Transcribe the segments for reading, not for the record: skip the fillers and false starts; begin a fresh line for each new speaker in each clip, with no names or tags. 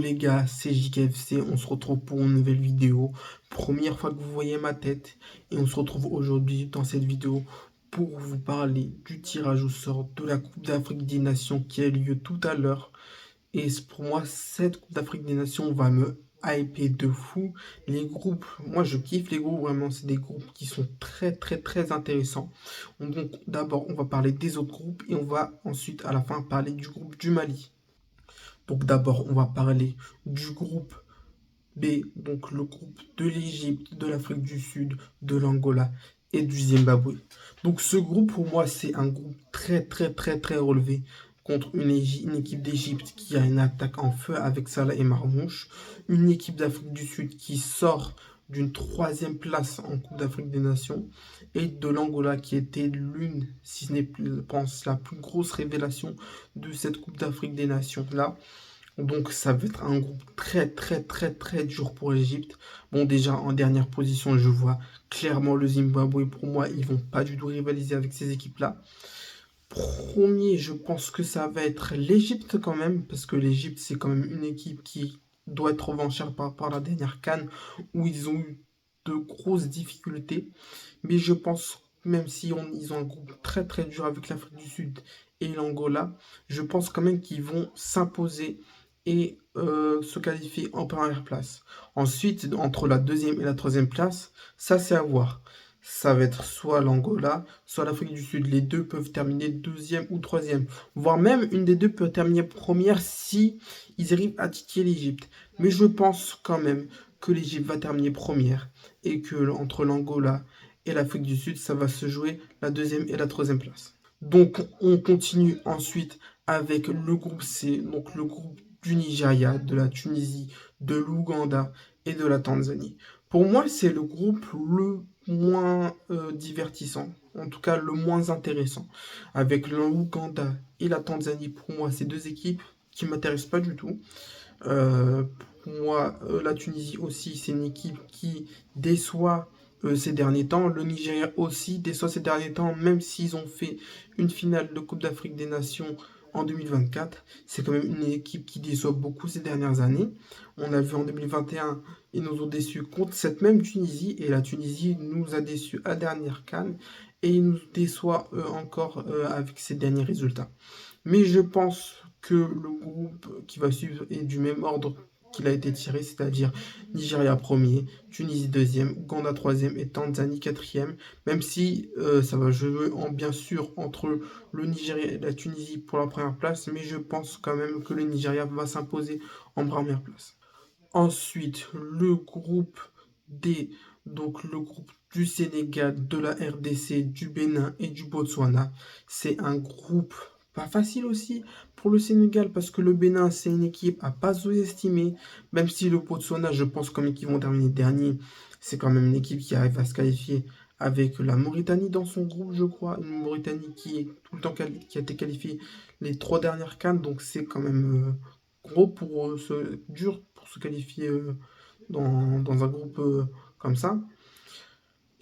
les gars, c'est JKFC, on se retrouve pour une nouvelle vidéo. Première fois que vous voyez ma tête et on se retrouve aujourd'hui dans cette vidéo pour vous parler du tirage au sort de la Coupe d'Afrique des Nations qui a lieu tout à l'heure. Et pour moi, cette Coupe d'Afrique des Nations va me hyper de fou. Les groupes, moi je kiffe les groupes vraiment, c'est des groupes qui sont très intéressants. Donc d'abord, on va parler des autres groupes et on va ensuite à la fin parler du groupe du Mali. Donc d'abord, on va parler du groupe B, donc le groupe de l'Égypte, de l'Afrique du Sud, de l'Angola et du Zimbabwe. Donc ce groupe, pour moi, c'est un groupe très relevé contre une équipe d'Égypte qui a une attaque en feu avec Salah et Marmouche, une équipe d'Afrique du Sud qui sort d'une troisième place en Coupe d'Afrique des Nations, et de l'Angola qui était l'une, si ce n'est, je pense, la plus grosse révélation de cette Coupe d'Afrique des Nations là. Donc ça va être un groupe très dur pour l'Égypte. Bon, déjà en dernière position, je vois clairement le Zimbabwe. Pour moi, ils vont pas du tout rivaliser avec ces équipes-là. Premier, je pense que ça va être l'Égypte quand même, parce que l'Égypte, c'est quand même une équipe qui doit être revanchard par rapport à la dernière CAN, où ils ont eu de grosses difficultés. Mais je pense, même si ils ont un groupe très dur avec l'Afrique du Sud et l'Angola, je pense quand même qu'ils vont s'imposer et se qualifier en première place. Ensuite, entre la deuxième et la troisième place, ça c'est à voir. Ça va être soit l'Angola, soit l'Afrique du Sud. Les deux peuvent terminer deuxième ou troisième. Voire même une des deux peut terminer première si ils arrivent à titiller l'Égypte. Mais je pense quand même que l'Égypte va terminer première et que entre l'Angola et l'Afrique du Sud, ça va se jouer la deuxième et la troisième place. Donc on continue ensuite avec le groupe C, donc le groupe du Nigeria, de la Tunisie, de l'Ouganda et de la Tanzanie. Pour moi, c'est le groupe le moins divertissant, en tout cas le moins intéressant. Avec l'Ouganda et la Tanzanie, pour moi, c'est deux équipes qui ne m'intéressent pas du tout. Pour moi, la Tunisie aussi, c'est une équipe qui déçoit ces derniers temps. Le Nigeria aussi déçoit ces derniers temps, même s'ils ont fait une finale de Coupe d'Afrique des Nations en 2024. C'est quand même une équipe qui déçoit beaucoup ces dernières années. On a vu en 2021, ils nous ont déçus contre cette même Tunisie, et la Tunisie nous a déçus à la dernière CAN, et ils nous déçoit encore avec ces derniers résultats. Mais je pense que le groupe qui va suivre est du même ordre qu'il a été tiré, c'est-à-dire Nigeria premier, Tunisie deuxième, Ouganda troisième et Tanzanie quatrième, même si ça va jouer bien sûr entre le Nigeria et la Tunisie pour la première place, mais je pense quand même que le Nigeria va s'imposer en première place. Ensuite, le groupe D, donc le groupe du Sénégal, de la RDC, du Bénin et du Botswana. C'est un groupe pas facile aussi pour le Sénégal, parce que le Bénin, c'est une équipe à pas sous-estimer, même si le Botswana, je pense quand même qu'ils vont terminer dernier. C'est quand même une équipe qui arrive à se qualifier avec la Mauritanie dans son groupe, je crois. Une Mauritanie qui est tout le temps qui a été qualifiée les 3 dernières CAN, donc c'est quand même gros pour dur pour se qualifier dans un groupe comme ça.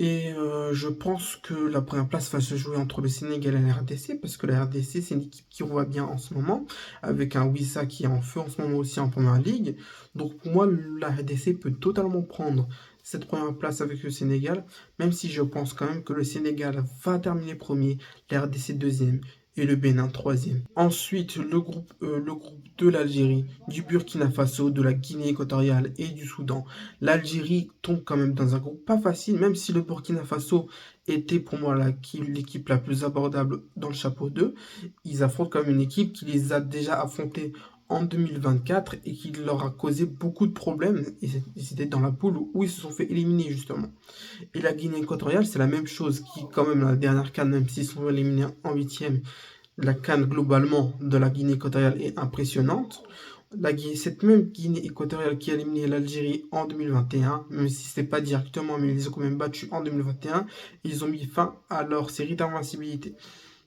Et je pense que la première place va se jouer entre le Sénégal et la RDC, parce que la RDC, c'est une équipe qui voit bien en ce moment, avec un Wissa qui est en feu en ce moment aussi en première ligue. Donc pour moi, la RDC peut totalement prendre cette première place avec le Sénégal, même si je pense quand même que le Sénégal va terminer premier, la RDC deuxième et le Bénin troisième. Ensuite, le groupe de l'Algérie, du Burkina Faso, de la Guinée équatoriale et du Soudan. L'Algérie tombe quand même dans un groupe pas facile, même si le Burkina Faso était pour moi l'équipe la plus abordable dans le chapeau 2. Ils affrontent quand même une équipe qui les a déjà affrontés en 2024 et qui leur a causé beaucoup de problèmes. Et c'était dans la poule où ils se sont fait éliminer justement. Et la Guinée équatoriale, c'est la même chose, qui quand même la dernière CAN, même s'ils sont éliminés en huitième, la CAN globalement de la Guinée équatoriale est impressionnante. Cette même Guinée équatoriale qui a éliminé l'Algérie en 2021, même si ce n'est pas directement, mais ils les ont quand même battus en 2021, ils ont mis fin à leur série d'invincibilité.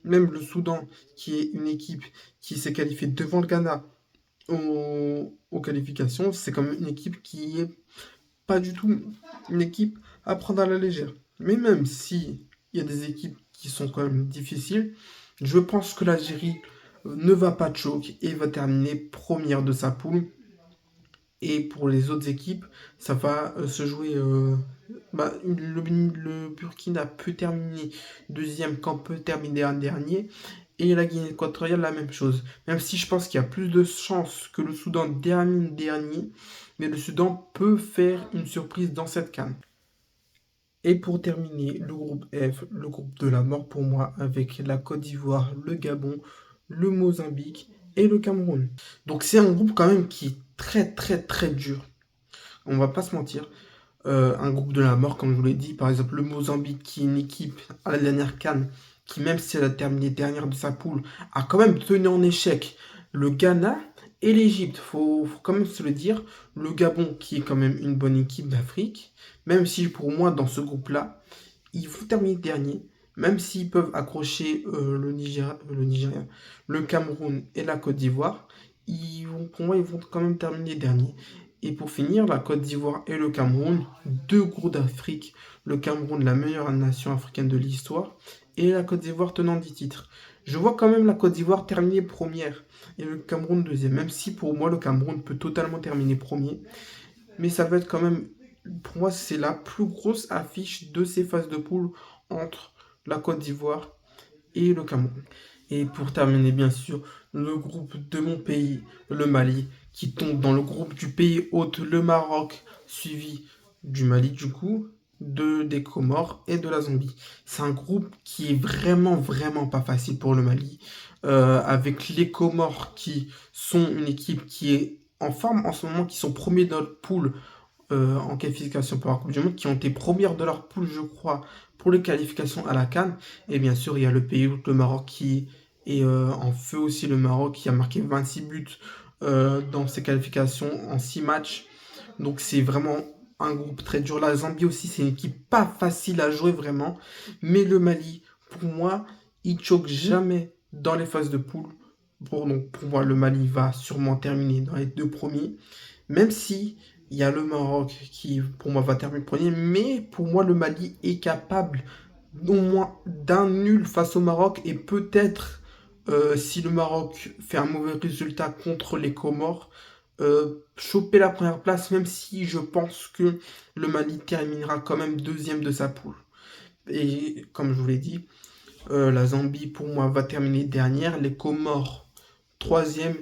Même le Soudan, qui est une équipe qui s'est qualifiée devant le Ghana aux qualifications, c'est quand même une équipe qui est pas du tout une équipe à prendre à la légère. Mais même si il y a des équipes qui sont quand même difficiles, je pense que l'Algérie ne va pas choke et va terminer première de sa poule. Et pour les autres équipes, ça va se jouer. Le Burkina peut terminer deuxième, quand peut terminer un dernier. Et la Guinée équatoriale, la même chose. Même si je pense qu'il y a plus de chances que le Soudan termine dernier, mais le Soudan peut faire une surprise dans cette CAN. Et pour terminer, le groupe F, le groupe de la mort pour moi, avec la Côte d'Ivoire, le Gabon, le Mozambique et le Cameroun. Donc c'est un groupe quand même qui est très très très dur. On va pas se mentir. Un groupe de la mort, comme je vous l'ai dit, par exemple le Mozambique, qui est une équipe à la dernière CAN, qui même si elle a terminé dernière de sa poule, a quand même tenu en échec le Ghana et l'Égypte. Faut quand même se le dire. Le Gabon, qui est quand même une bonne équipe d'Afrique, même si pour moi, dans ce groupe-là, ils vont terminer dernier, même s'ils peuvent accrocher Nigeria, le Cameroun et la Côte d'Ivoire, pour moi, ils vont quand même terminer dernier. Et pour finir, la Côte d'Ivoire et le Cameroun, deux gros d'Afrique. Le Cameroun, la meilleure nation africaine de l'histoire, et la Côte d'Ivoire tenant 10 titres. Je vois quand même la Côte d'Ivoire terminer première et le Cameroun deuxième, même si pour moi le Cameroun peut totalement terminer premier. Mais ça va être quand même, pour moi, c'est la plus grosse affiche de ces phases de poule entre la Côte d'Ivoire et le Cameroun. Et pour terminer, bien sûr, le groupe de mon pays, le Mali, qui tombe dans le groupe du pays hôte, le Maroc, suivi du Mali du coup, des Comores et de la Zambie. C'est un groupe qui est vraiment pas facile pour le Mali, avec les Comores qui sont une équipe qui est en forme en ce moment, qui sont premiers dans le pool en qualification pour la Coupe du Monde, qui ont été premières de leur poule, je crois, pour les qualifications à la CAN. Et bien sûr, il y a le pays hôte, le Maroc, qui est en feu aussi, le Maroc, qui a marqué 26 buts dans ses qualifications en 6 matchs. Donc c'est vraiment un groupe très dur. La Zambie aussi, c'est une équipe pas facile à jouer vraiment. Mais le Mali, pour moi, il choque jamais dans les phases de poule. Donc pour moi, le Mali va sûrement terminer dans les deux premiers. Même si il y a le Maroc qui, pour moi, va terminer premier. Mais pour moi, le Mali est capable au moins d'un nul face au Maroc. Et peut-être, si le Maroc fait un mauvais résultat contre les Comores, choper la première place, même si je pense que le Mali terminera quand même deuxième de sa poule. Et comme je vous l'ai dit, la Zambie pour moi va terminer dernière, les Comores troisième,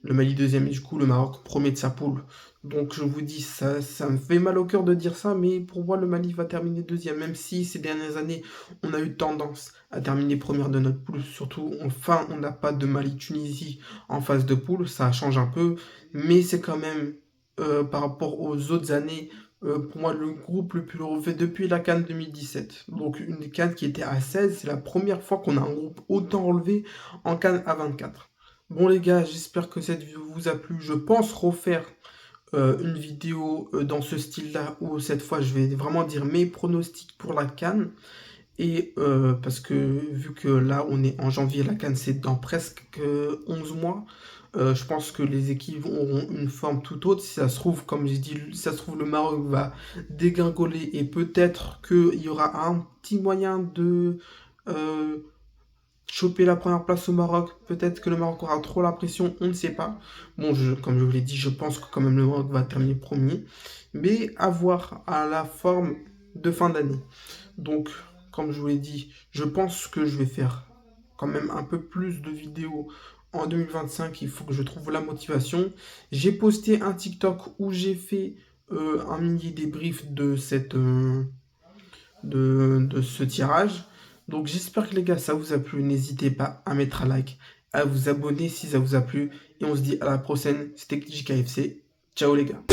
le Mali deuxième et du coup le Maroc premier de sa poule. Donc je vous dis, ça me fait mal au cœur de dire ça, mais pour moi le Mali va terminer deuxième, même si ces dernières années on a eu tendance à terminer première de notre poule, surtout enfin on n'a pas de Mali-Tunisie en phase de poule, ça change un peu, mais c'est quand même par rapport aux autres années, pour moi le groupe le plus relevé depuis la CAN 2017. Donc une CAN qui était à 16, c'est la première fois qu'on a un groupe autant relevé en CAN à 24. Bon les gars, j'espère que cette vidéo vous a plu. Je pense refaire une vidéo dans ce style-là où cette fois je vais vraiment dire mes pronostics pour la CAN. Et parce que vu que là on est en janvier, la CAN c'est dans presque 11 mois. Je pense que les équipes auront une forme tout autre. Si ça se trouve, comme j'ai dit, si ça se trouve le Maroc va dégringoler et peut-être qu'il y aura un petit moyen de choper la première place au Maroc. Peut-être que le Maroc aura trop la pression, on ne sait pas. Bon, comme je vous l'ai dit, je pense que quand même le Maroc va terminer premier. Mais à voir à la forme de fin d'année. Donc, comme je vous l'ai dit, je pense que je vais faire quand même un peu plus de vidéos en 2025. Il faut que je trouve la motivation. J'ai posté un TikTok où j'ai fait un mini débrief de ce tirage. Donc j'espère que les gars ça vous a plu, n'hésitez pas à mettre un like, à vous abonner si ça vous a plu, et on se dit à la prochaine, c'était JKFC, ciao les gars.